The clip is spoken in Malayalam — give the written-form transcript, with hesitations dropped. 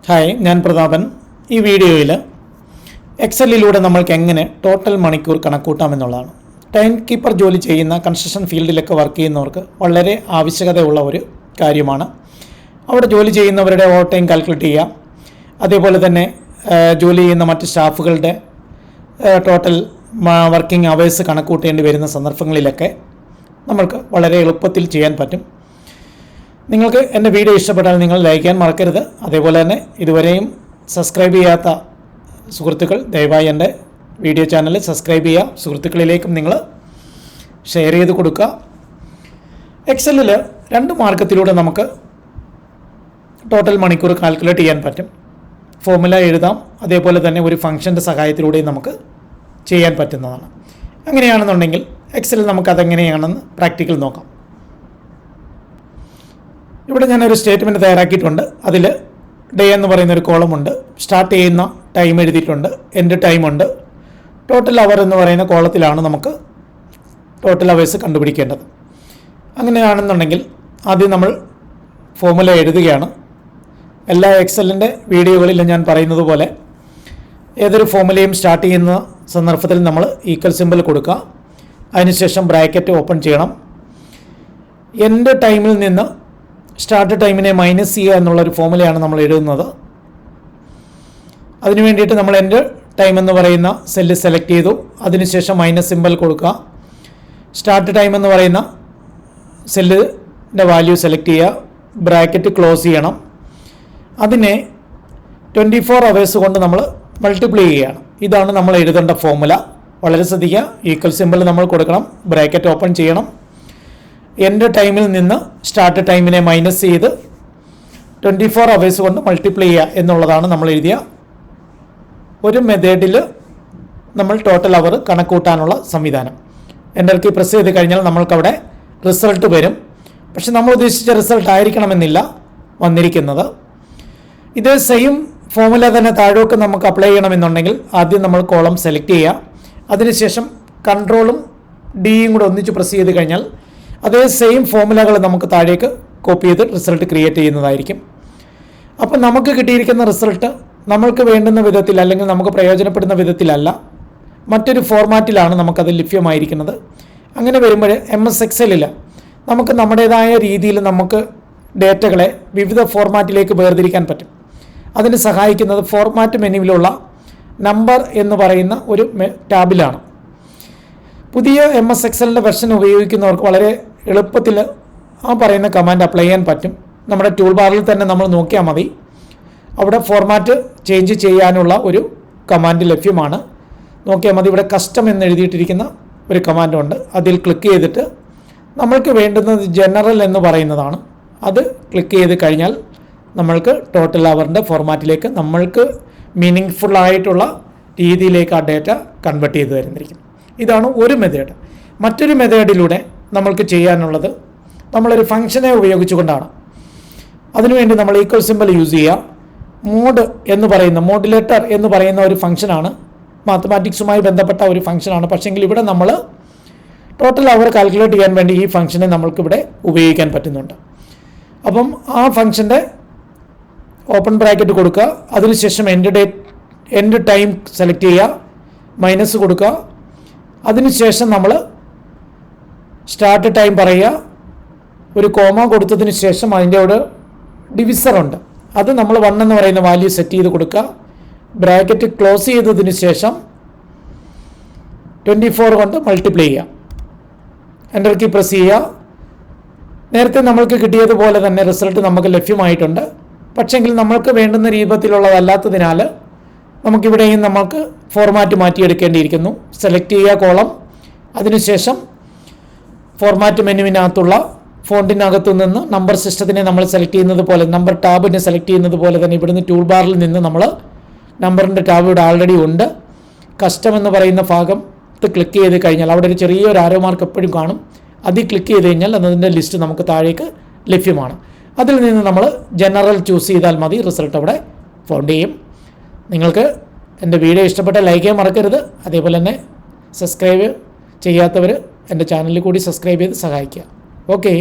ഹായ്, ഞാൻ പ്രതാപൻ. ഈ വീഡിയോയിൽ എക്സലിലൂടെ നമ്മൾക്ക് എങ്ങനെ ടോട്ടൽ മണിക്കൂർ കണക്കൂട്ടാമെന്നുള്ളതാണ്. ടൈം കീപ്പർ ജോലി ചെയ്യുന്ന കൺസ്ട്രക്ഷൻ ഫീൽഡിലൊക്കെ വർക്ക് ചെയ്യുന്നവർക്ക് വളരെ ആവശ്യകതയുള്ള ഒരു കാര്യമാണ്. അവിടെ ജോലി ചെയ്യുന്നവരുടെ ഓവർ ടൈം കാൽക്കുലേറ്റ് ചെയ്യാം. അതേപോലെ തന്നെ ജോലി ചെയ്യുന്ന മറ്റ് സ്റ്റാഫുകളുടെ ടോട്ടൽ വർക്കിംഗ് അവേഴ്സ് കണക്കൂട്ടേണ്ടി വരുന്ന സന്ദർഭങ്ങളിലൊക്കെ നമ്മൾക്ക് വളരെ എളുപ്പത്തിൽ ചെയ്യാൻ പറ്റും. നിങ്ങൾക്ക് എൻ്റെ വീഡിയോ ഇഷ്ടപ്പെട്ടാൽ നിങ്ങൾ ലൈക്ക് ചെയ്യാൻ മറക്കരുത്. അതേപോലെ തന്നെ ഇതുവരെയും സബ്സ്ക്രൈബ് ചെയ്യാത്ത സുഹൃത്തുക്കൾ ദയവായി എൻ്റെ വീഡിയോ ചാനൽ സബ്സ്ക്രൈബ് ചെയ്യുക. സുഹൃത്തുക്കളിലേക്കും നിങ്ങൾ ഷെയർ ചെയ്ത് കൊടുക്കുക. എക്സലിൽ 2 മാർഗത്തിലൂടെ നമുക്ക് ടോട്ടൽ മണിക്കൂർ കാൽക്കുലേറ്റ് ചെയ്യാൻ പറ്റും. ഫോർമുല എഴുതാം, അതേപോലെ തന്നെ ഒരു ഫംഗ്ഷൻ്റെ സഹായത്തിലൂടെയും നമുക്ക് ചെയ്യാൻ പറ്റുന്നതാണ്. അങ്ങനെയാണെന്നുണ്ടെങ്കിൽ എക്സലിൽ നമുക്കതെങ്ങനെയാണെന്ന് പ്രാക്ടിക്കൽ നോക്കാം. ഇവിടെ ഞാനൊരു സ്റ്റേറ്റ്മെൻറ്റ് തയ്യാറാക്കിയിട്ടുണ്ട്. അതിൽ ഡേ എന്ന് പറയുന്നൊരു കോളമുണ്ട്, സ്റ്റാർട്ട് ചെയ്യുന്ന ടൈം എഴുതിയിട്ടുണ്ട്, എൻഡ് ടൈമുണ്ട്, ടോട്ടൽ അവർ എന്ന് പറയുന്ന കോളത്തിലാണ് നമുക്ക് ടോട്ടൽ അവേഴ്സ് കണ്ടുപിടിക്കേണ്ടത്. അങ്ങനെയാണെന്നുണ്ടെങ്കിൽ ആദ്യം നമ്മൾ ഫോർമുല എഴുതുകയാണ്. എല്ലാ എക്സലിൻ്റെ വീഡിയോകളിലും ഞാൻ പറയുന്നത് പോലെ ഏതൊരു ഫോർമുലയും സ്റ്റാർട്ട് ചെയ്യുന്ന സന്ദർഭത്തിൽ നമ്മൾ ഈക്വൽ സിമ്പിൾ കൊടുക്കുക. അതിനുശേഷം ബ്രാക്കറ്റ് ഓപ്പൺ ചെയ്യണം. എൻഡ് ടൈമിൽ നിന്ന് സ്റ്റാർട്ട് ടൈമിനെ മൈനസ് ചെയ്യുക എന്നുള്ളൊരു ഫോർമുലയാണ് നമ്മൾ എഴുതുന്നത്. അതിനു വേണ്ടിയിട്ട് നമ്മൾ എൻഡ് ടൈം എന്ന് പറയുന്ന സെല്ല് സെലക്ട് ചെയ്തു. അതിനുശേഷം മൈനസ് സിമ്പിൾ കൊടുക്കുക. സ്റ്റാർട്ട് ടൈം എന്ന് പറയുന്ന സെല്ലിൻ്റെ വാല്യൂ സെലക്ട് ചെയ്യുക. ബ്രാക്കറ്റ് ക്ലോസ് ചെയ്യണം. അതിനെ 24 അവേഴ്സ് കൊണ്ട് നമ്മൾ മൾട്ടിപ്ലൈ ചെയ്യുകയാണ്. ഇതാണ് നമ്മൾ എഴുതേണ്ട ഫോർമുല. വളരെ ശ്രദ്ധിക്കുക. ഈക്വൽ സിമ്പിൾ നമ്മൾ കൊടുക്കണം. ബ്രാക്കറ്റ് ഓപ്പൺ ചെയ്യണം. എൻഡ് ടൈമിൽ നിന്ന് സ്റ്റാർട്ട് ടൈമിനെ മൈനസ് ചെയ്ത് 24 അവേഴ്സ് കൊണ്ട് മൾട്ടിപ്ലൈ ചെയ്യുക എന്നുള്ളതാണ് നമ്മൾ എഴുതിയ ഒരു മെത്തേഡിൽ നമ്മൾ ടോട്ടൽ അവർ കണക്കൂട്ടാനുള്ള സംവിധാനം. എൻ്റർ കീ പ്രസ് ചെയ്ത് കഴിഞ്ഞാൽ നമ്മൾക്കവിടെ റിസൾട്ട് വരും. പക്ഷെ നമ്മൾ ഉദ്ദേശിച്ച റിസൾട്ട് ആയിരിക്കണമെന്നില്ല വന്നിരിക്കുന്നത്. ഇത് സെയിം ഫോർമുല തന്നെ താഴോട്ട് നമുക്ക് അപ്ലൈ ചെയ്യണമെന്നുണ്ടെങ്കിൽ ആദ്യം നമ്മൾ കോളം സെലക്ട് ചെയ്യുക. അതിനുശേഷം കൺട്രോളും ഡിയും കൂടെ ഒന്നിച്ച് പ്രസ് ചെയ്ത് കഴിഞ്ഞാൽ അതേ സെയിം ഫോർമുലകൾ നമുക്ക് താഴേക്ക് കോപ്പി ചെയ്ത് റിസൾട്ട് ക്രിയേറ്റ് ചെയ്യുന്നതായിരിക്കും. അപ്പം നമുക്ക് കിട്ടിയിരിക്കുന്ന റിസൾട്ട് നമ്മൾക്ക് വേണ്ടുന്ന വിധത്തിൽ അല്ലെങ്കിൽ നമുക്ക് പ്രയോജനപ്പെടുന്ന വിധത്തിലല്ല, മറ്റൊരു ഫോർമാറ്റിലാണ് നമുക്കത് ലഭ്യമായിരിക്കുന്നത്. അങ്ങനെ വരുമ്പോൾ MS എക്സലിൽ നമുക്ക് നമ്മുടേതായ രീതിയിൽ നമുക്ക് ഡേറ്റകളെ വിവിധ ഫോർമാറ്റിലേക്ക് വേർതിരിക്കാൻ പറ്റും. അതിന് സഹായിക്കുന്നത് ഫോർമാറ്റ് മെനുവിലുള്ള നമ്പർ എന്ന് പറയുന്ന ഒരു ടാബിലാണ്. പുതിയ MS എക്സലിൻ്റെ വെർഷൻ ഉപയോഗിക്കുന്നവർക്ക് വളരെ എളുപ്പത്തിൽ ആ പറയുന്ന കമാൻഡ് അപ്ലൈ ചെയ്യാൻ പറ്റും. നമ്മുടെ ടൂൾ ബാറിൽ തന്നെ നമ്മൾ നോക്കിയാൽ മതി. അവിടെ ഫോർമാറ്റ് ചേഞ്ച് ചെയ്യാനുള്ള ഒരു കമാൻഡ് ലഭ്യമാണ്. നോക്കിയാൽ മതി. ഇവിടെ കസ്റ്റം എന്ന് എഴുതിയിട്ടിരിക്കുന്ന ഒരു കമാൻഡുണ്ട്. അതിൽ ക്ലിക്ക് ചെയ്തിട്ട് നമ്മൾക്ക് വേണ്ടുന്നത് ജനറൽ എന്ന് പറയുന്നതാണ്. അത് ക്ലിക്ക് ചെയ്ത് കഴിഞ്ഞാൽ നമ്മൾക്ക് ടോട്ടൽ അവറിൻ്റെ ഫോർമാറ്റിലേക്ക് നമ്മൾക്ക് മീനിങ് ഫുള്ളായിട്ടുള്ള രീതിയിലേക്ക് ആ ഡേറ്റ കൺവേർട്ട് ചെയ്ത് തരുന്നിരിക്കും. ഇതാണ് ഒരു മെത്തേഡ്. മറ്റൊരു മെത്തേഡിലൂടെ നമ്മൾക്ക് ചെയ്യാനുള്ളത് നമ്മളൊരു ഫംഗ്ഷനെ ഉപയോഗിച്ചുകൊണ്ടാണ്. അതിനുവേണ്ടി നമ്മൾ ഈക്വൽ സിമ്പിൾ യൂസ് ചെയ്യുക. മോഡ് എന്ന് പറയുന്ന മോഡുലേറ്റർ എന്ന് പറയുന്ന ഒരു ഫംഗ്ഷനാണ്, മാത്തമാറ്റിക്സുമായി ബന്ധപ്പെട്ട ഒരു ഫംഗ്ഷനാണ്. പക്ഷേങ്കിൽ ഇവിടെ നമ്മൾ ടോട്ടൽ അവർ കാൽക്കുലേറ്റ് ചെയ്യാൻ വേണ്ടി ഈ ഫംഗ്ഷനെ നമ്മൾക്കിവിടെ ഉപയോഗിക്കാൻ പറ്റുന്നുണ്ട്. അപ്പം ആ ഫംഗ്ഷൻ്റെ ഓപ്പൺ ബ്രാക്കറ്റ് കൊടുക്കുക. അതിനുശേഷം എൻഡ് ടൈം സെലക്ട് ചെയ്യുക, മൈനസ് കൊടുക്കുക. അതിനുശേഷം നമ്മൾ സ്റ്റാർട്ട് ടൈം പറയുക. ഒരു കോമ കൊടുത്തതിന് ശേഷം അതിൻ്റെ ഒരു ഡിവിസറുണ്ട്, അത് നമ്മൾ 1 എന്ന് പറയുന്ന വാല്യൂ സെറ്റ് ചെയ്ത് കൊടുക്കുക. ബ്രാക്കറ്റ് ക്ലോസ് ചെയ്തതിന് ശേഷം 24 കൊണ്ട് മൾട്ടിപ്ലൈ ചെയ്യുക. എൻ്റർ കീ പ്രസ് ചെയ്യുക. നേരത്തെ നമ്മൾക്ക് കിട്ടിയതുപോലെ തന്നെ റിസൾട്ട് നമുക്ക് ലഭ്യമായിട്ടുണ്ട്. പക്ഷെങ്കിൽ നമ്മൾക്ക് വേണ്ടുന്ന രൂപത്തിലുള്ളതല്ലാത്തതിനാൽ നമുക്കിവിടെയും നമുക്ക് ഫോർമാറ്റ് മാറ്റിയെടുക്കേണ്ടിയിരിക്കുന്നു. സെലക്ട് ചെയ്യുക കോളം. അതിനുശേഷം ഫോർമാറ്റ് മെനുവിനകത്തുള്ള ഫോണ്ടിനകത്തു നിന്ന് നമ്പർ സിസ്റ്റത്തിനെ നമ്മൾ സെലക്ട് ചെയ്യുന്നത് പോലെ, നമ്പർ ടാബിനെ സെലക്ട് ചെയ്യുന്നത് പോലെ തന്നെ ഇവിടുന്ന് ടൂൾ ബാറിൽ നിന്ന് നമ്മൾ നമ്പറിൻ്റെ ടാബ് ഇവിടെ ആൾറെഡി ഉണ്ട്. കസ്റ്റം എന്ന് പറയുന്ന ഭാഗം ക്ലിക്ക് ചെയ്ത് കഴിഞ്ഞാൽ അവിടെ ഒരു ചെറിയൊരു ആരോ മാർക്ക് എപ്പോഴും കാണും. അതിൽ ക്ലിക്ക് ചെയ്ത് കഴിഞ്ഞാൽ അതിൻ്റെ ലിസ്റ്റ് നമുക്ക് താഴേക്ക് ലഭ്യമാണ്. അതിൽ നിന്ന് നമ്മൾ ജനറൽ ചൂസ് ചെയ്താൽ മതി. റിസൾട്ട് അവിടെ ഫൗണ്ട് ചെയ്യും. നിങ്ങൾക്ക് എൻ്റെ വീഡിയോ ഇഷ്ടപ്പെട്ട ലൈക്ക് ചെയ്യാൻ മറക്കരുത്. അതേപോലെ തന്നെ സബ്സ്ക്രൈബ് ചെയ്യാത്തവർ എൻ്റെ ചാനലിൽ കൂടി സബ്സ്ക്രൈബ് ചെയ്ത് സഹായിക്കുക. ഓക്കെ.